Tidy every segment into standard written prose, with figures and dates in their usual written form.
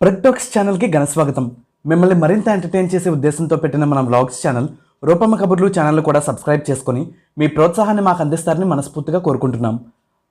ప్రగ్టాక్స్ ఛానల్కి ఘనస్వాగతం. మిమ్మల్ని మరింత ఎంటర్టైన్ చేసే ఉద్దేశంతో పెట్టిన మన వ్లాగ్స్ ఛానల్ రూపమ్మ కబుర్లు ఛానల్ కూడా సబ్స్క్రైబ్ చేసుకొని మీ ప్రోత్సాహాన్ని మాకు అందిస్తారని మనస్ఫూర్తిగా కోరుకుంటున్నాం.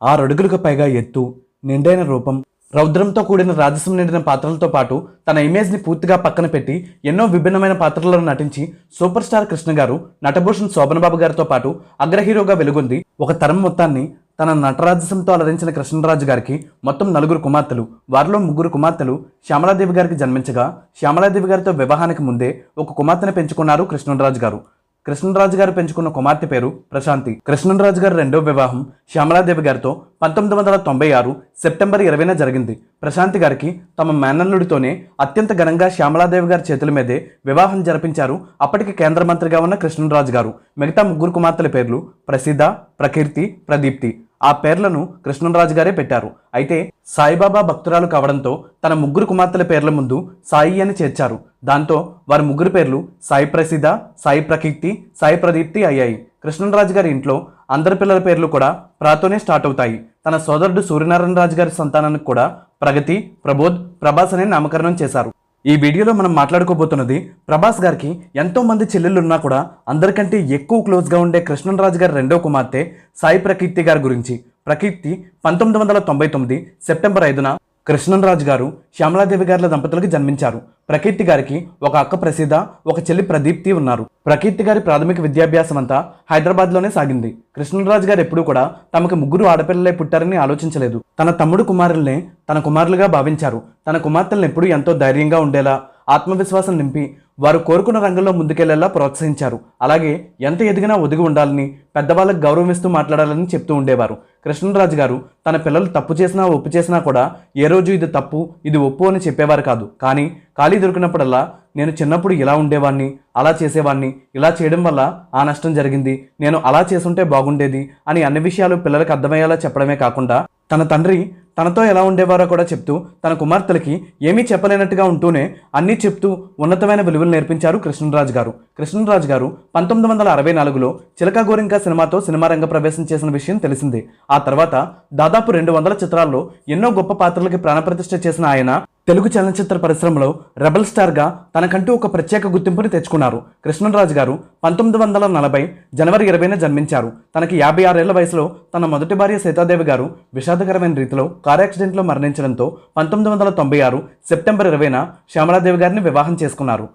6 అడుగులకు పైగా ఎత్తు, నిండైన రూపం, రౌద్రంతో కూడిన రాజసం నిండిన పాత్రలతో పాటు తన ఇమేజ్ని పూర్తిగా పక్కన పెట్టి ఎన్నో విభిన్నమైన పాత్రలలో నటించి సూపర్ స్టార్ కృష్ణ గారు, నటభూషణ్ శోభనబాబు గారితో పాటు అగ్ర హీరోగా వెలుగొంది ఒక తరం మొత్తాన్ని తన నటరాజసంతో అలరించిన కృష్ణరాజు గారికి మొత్తం 4 కుమార్తెలు. వారిలో 3 కుమార్తెలు శ్యామలాదేవి గారికి జన్మించగా, శ్యామలాదేవి గారితో వివాహానికి ముందే ఒక కుమార్తెను పెంచుకున్నారు కృష్ణరాజు గారు. కృష్ణరాజు గారు పెంచుకున్న కుమార్తె పేరు ప్రశాంతి. కృష్ణరాజు గారి రెండో వివాహం శ్యామలాదేవి గారితో 1996 సెప్టెంబర్ 20న జరిగింది. ప్రశాంతి గారికి తమ మేనల్లుడితోనే అత్యంత ఘనంగా శ్యామలాదేవి గారి చేతుల మీదే వివాహం జరిపించారు అప్పటికి కేంద్ర మంత్రిగా ఉన్న కృష్ణరాజు గారు. మిగతా 3 కుమార్తెల పేర్లు ప్రసిద్ధ, ప్రకీర్తి, ప్రదీప్తి. ఆ పేర్లను కృష్ణరాజు గారే పెట్టారు. అయితే సాయిబాబా భక్తురాలు కావడంతో తన 3 కుమార్తెల పేర్ల ముందు సాయి అని చేర్చారు. దాంతో వారి 3 పేర్లు సాయి ప్రసిద్ధ, సాయి ప్రకీర్తి, సాయి ప్రదీప్తి అయ్యాయి. కృష్ణరాజు గారి ఇంట్లో అందరి పిల్లల పేర్లు కూడా ప్రాతోనే స్టార్ట్ అవుతాయి. తన సోదరుడు సూర్యనారాయణ రాజు గారి సంతానానికి కూడా ప్రగతి, ప్రబోధ్, ప్రభాస్ అనే నామకరణం చేశారు. ఈ వీడియోలో మనం మాట్లాడుకోబోతున్నది ప్రభాస్ గారికి ఎంతో మంది చెల్లెళ్ళున్నా కూడా అందరికంటే ఎక్కువ క్లోజ్గా ఉండే కృష్ణరాజు గారి రెండో కుమార్తె సాయి ప్రకీర్తి గారి గురించి. ప్రకీర్తి 1999 సెప్టెంబర్ 5న కృష్ణరాజు గారు శ్యామలాదేవి గారుల దంపతులకు జన్మించారు. ప్రకీర్తి గారికి ఒక అక్క ప్రసిద్ధ, ఒక చెల్లి ప్రదీప్తి ఉన్నారు. ప్రకీర్తి గారి ప్రాథమిక విద్యాభ్యాసం అంతా హైదరాబాద్లోనే సాగింది. కృష్ణరాజు గారు ఎప్పుడూ కూడా తమకు 3 ఆడపిల్లలే పుట్టారని ఆలోచించలేదు. తన తమ్ముడు కుమారుల్నే తన కుమారులుగా భావించారు. తన కుమార్తెలను ఎప్పుడూ ఎంతో ధైర్యంగా ఉండేలా, ఆత్మవిశ్వాసం నింపి వారు కోరుకున్న రంగంలో ముందుకెళ్లేలా ప్రోత్సహించారు. అలాగే ఎంత ఎదిగినా ఒదిగి ఉండాలని, పెద్దవాళ్ళకు గౌరవిస్తూ మాట్లాడాలని చెప్తూ ఉండేవారు. కృష్ణరాజు గారు తన పిల్లలు తప్పు చేసినా ఒప్పు చేసినా కూడా ఏ రోజు ఇది తప్పు, ఇది ఒప్పు అని చెప్పేవారు కాదు. కానీ ఖాళీ దొరికినప్పుడల్లా నేను చిన్నప్పుడు ఇలా ఉండేవాడిని, అలా చేసేవాడిని, ఇలా చేయడం వల్ల ఆ నష్టం జరిగింది, నేను అలా చేసుంటే బాగుండేది అని అన్ని విషయాలు పిల్లలకు అర్థమయ్యేలా చెప్పడమే కాకుండా తన తండ్రి తనతో ఎలా ఉండేవారో కూడా చెప్తూ తన కుమార్తెలకి ఏమీ చెప్పలేనట్టుగా ఉంటూనే అన్నీ చెప్తూ ఉన్నతమైన విలువలు నేర్పించారు కృష్ణరాజు గారు. కృష్ణరాజు గారు 1964లో చిలకా గోరింక సినిమాతో సినిమా రంగ ప్రవేశం చేసిన విషయం తెలిసిందే. ఆ తర్వాత దాదాపు 200 చిత్రాల్లో ఎన్నో గొప్ప పాత్రలకి ప్రాణప్రతిష్ఠ చేసిన ఆయన తెలుగు చలనచిత్ర పరిశ్రమలో రెబల్ స్టార్గా తనకంటూ ఒక ప్రత్యేక గుర్తింపుని తెచ్చుకున్నారు. కృష్ణరాజు గారు 1940 జనవరి 20న జన్మించారు. తనకి 56 ఏళ్ల వయసులో తన మొదటి భార్య సీతాదేవి గారు విషాదకరమైన రీతిలో కారు యాక్సిడెంట్లో మరణించడంతో 1996 సెప్టెంబర్ 20న శ్యామలాదేవి గారిని వివాహం చేసుకున్నారు.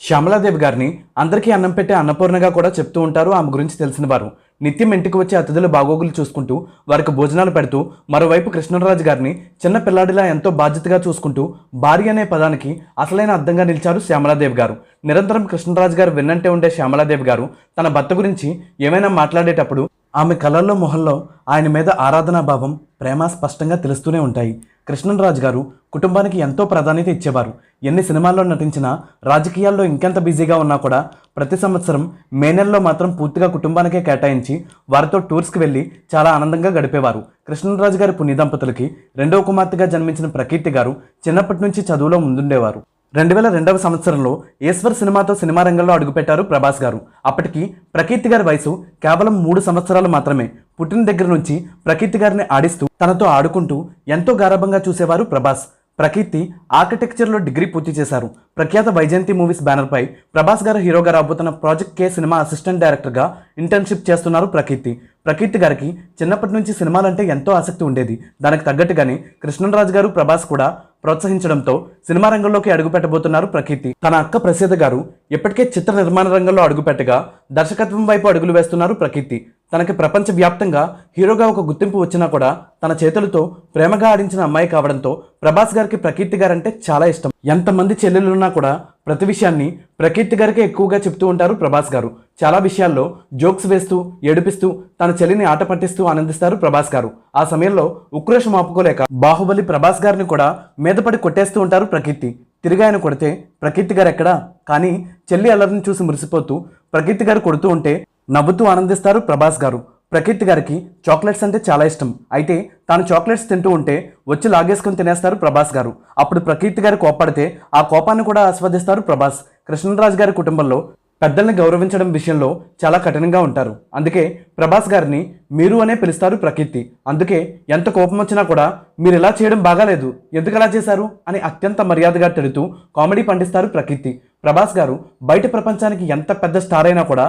శ్యామలాదేవి గారిని అందరికీ అన్నం పెట్టే అన్నపూర్ణగా కూడా చెప్తూ ఉంటారు ఆమె గురించి తెలిసిన వారు. నిత్యం ఇంటికి వచ్చే అతిథుల బాగోగులు చూసుకుంటూ వారికి భోజనాలు పెడుతూ, మరోవైపు కృష్ణరాజు గారిని చిన్న పిల్లాడిలా ఎంతో బాధ్యతగా చూసుకుంటూ భార్య అనే పదానికి అసలైన అర్థంగా నిలిచారు శ్యామలాదేవి గారు. నిరంతరం కృష్ణరాజు గారు విన్నంటే ఉండే శ్యామలాదేవి గారు తన భర్త గురించి ఏమైనా మాట్లాడేటప్పుడు ఆమె కళ్ళల్లో, మొహంలో ఆయన మీద ఆరాధనా భావం, ప్రేమ స్పష్టంగా తెలుస్తూనే ఉంటాయి. కృష్ణరాజు గారు కుటుంబానికి ఎంతో ప్రాధాన్యత ఇచ్చేవారు. ఎన్ని సినిమాల్లో నటించినా, రాజకీయాల్లో ఇంకెంత బిజీగా ఉన్నా కూడా ప్రతి సంవత్సరం మే నెలలో మాత్రం పూర్తిగా కుటుంబానికే కేటాయించి వారితో టూర్స్కి వెళ్ళి చాలా ఆనందంగా గడిపేవారు. కృష్ణరాజు గారి పుణ్య దంపతులకి రెండవ కుమార్తెగా జన్మించిన ప్రకీర్తి గారు చిన్నప్పటి నుంచి చదువులో ముందుండేవారు. 2002వ సంవత్సరంలో ఈశ్వర్ సినిమాతో సినిమా రంగంలో అడుగుపెట్టారు ప్రభాస్ గారు. అప్పటికి ప్రకీర్తి గారి వయసు కేవలం 3 సంవత్సరాలు మాత్రమే. పుట్టిన దగ్గర నుంచి ప్రకీర్తి గారిని ఆడిస్తూ, తనతో ఆడుకుంటూ ఎంతో గారాబంగా చూసేవారు ప్రభాస్. ప్రకీర్తి ఆర్కిటెక్చర్లో డిగ్రీ పూర్తి చేశారు. ప్రఖ్యాత వైజయంతి మూవీస్ బ్యానర్పై ప్రభాస్ గారు హీరోగా రాబోతున్న ప్రాజెక్ట్ కే సినిమా అసిస్టెంట్ డైరెక్టర్గా ఇంటర్న్షిప్ చేస్తున్నారు ప్రకీర్తి. ప్రకీర్తి గారికి చిన్నప్పటి నుంచి సినిమాలంటే ఎంతో ఆసక్తి ఉండేది. దానికి తగ్గట్టుగానే కృష్ణరాజు గారు, ప్రభాస్ కూడా ప్రోత్సహించడంతో సినిమా రంగంలోకి అడుగుపెట్టబోతున్నారు ప్రకీర్తి. తన అక్క ప్రసిద్ధ గారు ఇప్పటికే చిత్ర నిర్మాణ రంగంలో అడుగుపెట్టగా దర్శకత్వం వైపు అడుగులు వేస్తున్నారు ప్రకీర్తి. తనకి ప్రపంచవ్యాప్తంగా హీరోగా ఒక గుర్తింపు వచ్చినా కూడా తన చేతులతో ప్రేమగా ఆడించిన అమ్మాయి కావడంతో ప్రభాస్ గారికి ప్రకీర్తి గారంటే చాలా ఇష్టం. ఎంతమంది చెల్లెలున్నా కూడా ప్రతి విషయాన్ని ప్రకీర్తి గారికే ఎక్కువగా చెప్తూ ఉంటారు ప్రభాస్ గారు. చాలా విషయాల్లో జోక్స్ వేస్తూ, ఏడిపిస్తూ తన చెల్లిని ఆట పట్టిస్తూ ఆనందిస్తారు ప్రభాస్ గారు. ఆ సమయంలో ఉక్రోషం ఆపుకోలేక బాహుబలి ప్రభాస్ గారిని కూడా మీదపడి కొట్టేస్తూ ఉంటారు ప్రకీర్తి. తిరిగి ఆయన కొడితే ప్రకీర్తి గారు ఎక్కడా, కానీ చెల్లి అల్లరిని చూసి మురిసిపోతూ ప్రకీర్తి గారు కొడుతూ ఉంటే నవ్వుతూ ఆనందిస్తారు ప్రభాస్ గారు. ప్రకీర్తి గారికి చాక్లెట్స్ అంటే చాలా ఇష్టం. అయితే తాను చాక్లెట్స్ తింటూ ఉంటే వచ్చి లాగేసుకుని తినేస్తారు ప్రభాస్ గారు. అప్పుడు ప్రకీర్తి గారు కోప్పడితే ఆ కోపాన్ని కూడా ఆస్వాదిస్తారు ప్రభాస్. కృష్ణరాజు గారి కుటుంబంలో పెద్దల్ని గౌరవించడం విషయంలో చాలా కఠినంగా ఉంటారు. అందుకే ప్రభాస్ గారిని మీరు అనే పిలుస్తారు ప్రకీర్తి. అందుకే ఎంత కోపం వచ్చినా కూడా మీరు ఇలా చేయడం బాగాలేదు, ఎందుకు అలా చేశారు అని అత్యంత మర్యాదగా తిడుతూ కామెడీ పండిస్తారు ప్రకీర్తి. ప్రభాస్ గారు బయట ప్రపంచానికి ఎంత పెద్ద స్టార్ అయినా కూడా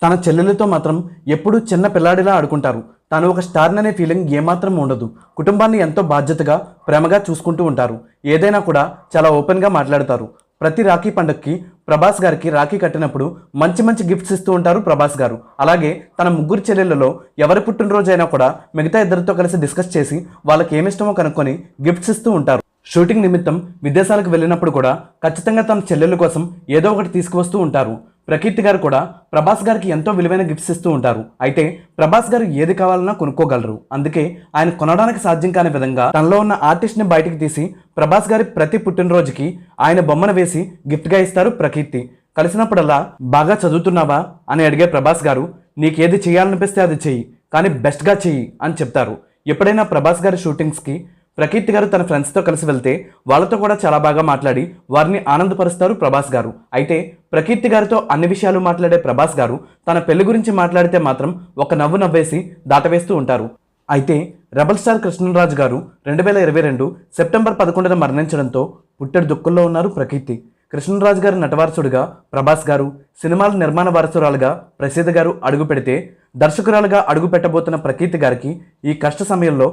తన చెల్లెలతో మాత్రం ఎప్పుడూ చిన్న పిల్లాడిలా ఆడుకుంటారు. తాను ఒక స్టార్ అనే ఫీలింగ్ ఏమాత్రం ఉండదు. కుటుంబాన్ని ఎంతో బాధ్యతగా ప్రేమగా చూసుకుంటూ ఉంటారు. ఏదైనా కూడా చాలా ఓపెన్గా మాట్లాడతారు. ప్రతి రాఖీ పండుగకి ప్రభాస్ గారికి రాఖీ కట్టినప్పుడు మంచి మంచి గిఫ్ట్స్ ఇస్తూ ఉంటారు ప్రభాస్ గారు. అలాగే తన ముగ్గురు చెల్లెళ్లలో ఎవరి పుట్టినరోజు అయినా కూడా మిగతా ఇద్దరితో కలిసి డిస్కస్ చేసి వాళ్ళకి ఏమిష్టమో కనుక్కొని గిఫ్ట్స్ ఇస్తూ ఉంటారు. షూటింగ్ నిమిత్తం విదేశాలకు వెళ్ళినప్పుడు కూడా ఖచ్చితంగా తన చెల్లెళ్ళ కోసం ఏదో ఒకటి తీసుకువస్తూ ఉంటారు. ప్రకీర్తి గారు కూడా ప్రభాస్ గారికి ఎంతో విలువైన గిఫ్ట్స్ ఇస్తూ ఉంటారు. అయితే ప్రభాస్ గారు ఏది కావాలన్నా కొనుక్కోగలరు. అందుకే ఆయన కొనడానికి సాధ్యం కాని విధంగా తనలో ఉన్న ఆర్టిస్ట్ని బయటికి తీసి ప్రభాస్ గారి ప్రతి పుట్టినరోజుకి ఆయన బొమ్మను వేసి గిఫ్ట్గా ఇస్తారు ప్రకీర్తి. కలిసినప్పుడల్లా బాగా చదువుతున్నావా అని అడిగే ప్రభాస్ గారు నీకేది చేయాలనిపిస్తే అది చెయ్యి, కానీ బెస్ట్గా చెయ్యి అని చెప్తారు. ఎప్పుడైనా ప్రభాస్ గారి షూటింగ్స్కి ప్రకీర్తి గారు తన ఫ్రెండ్స్తో కలిసి వెళ్తే వాళ్ళతో కూడా చాలా బాగా మాట్లాడి వారిని ఆనందపరుస్తారు ప్రభాస్ గారు. అయితే ప్రకీర్తి గారితో అన్ని విషయాలు మాట్లాడే ప్రభాస్ గారు తన పెళ్లి గురించి మాట్లాడితే మాత్రం ఒక నవ్వు నవ్వేసి దాటవేస్తూ ఉంటారు. అయితే రెబల్ స్టార్ కృష్ణరాజు గారు 2022 సెప్టెంబర్ 11న మరణించడంతో పుట్టెడు దుఃఖంలో ఉన్నారు ప్రకీర్తి. కృష్ణరాజు గారి నటవారసుడిగా ప్రభాస్ గారు, సినిమాల నిర్మాణ వారసురాలుగా ప్రసీద గారు అడుగు పెడితే దర్శకురాలుగా అడుగు పెట్టబోతున్న ప్రకీర్తి గారికి ఈ కష్ట సమయంలో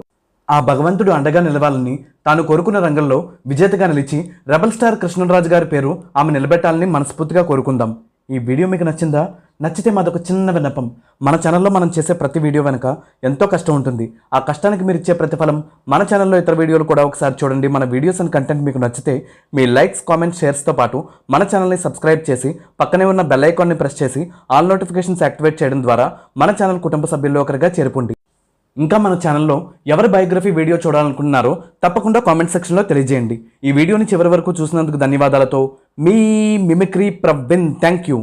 ఆ భగవంతుడు అండగా నిలవాలని, తాను కోరుకున్న రంగంలో విజేతగా నిలిచి రెబల్ స్టార్ కృష్ణరాజు గారి పేరు ఆమె నిలబెట్టాలని మనస్ఫూర్తిగా కోరుకుందాం. ఈ వీడియో మీకు నచ్చిందా? నచ్చితే మాదొక చిన్న విన్నపం. మన ఛానల్లో మనం చేసే ప్రతి వీడియో వెనుక ఎంతో కష్టం ఉంటుంది. ఆ కష్టానికి మీరు ఇచ్చే ప్రతిఫలం మన ఛానల్లో ఇతర వీడియోలు కూడా ఒకసారి చూడండి. మన వీడియోస్ అండ్ కంటెంట్ మీకు నచ్చితే మీ లైక్స్, కామెంట్స్, షేర్స్తో పాటు మన ఛానల్ని సబ్స్క్రైబ్ చేసి పక్కనే ఉన్న బెల్ ఐకాన్ని ప్రెస్ చేసి ఆల్ నోటిఫికేషన్స్ యాక్టివేట్ చేయడం ద్వారా మన ఛానల్ కుటుంబ సభ్యుల్లో ఒకరిగా చేరుకోండి. ఇంకా మన ఛానల్లో ఎవరి బయోగ్రఫీ వీడియో చూడాలనుకుంటున్నారో తప్పకుండా కామెంట్ సెక్షన్లో తెలియజేయండి. ఈ వీడియోని చివరి వరకు చూసినందుకు ధన్యవాదాలతో మీ మిమిక్రీ ప్రవీణ్. Thank you.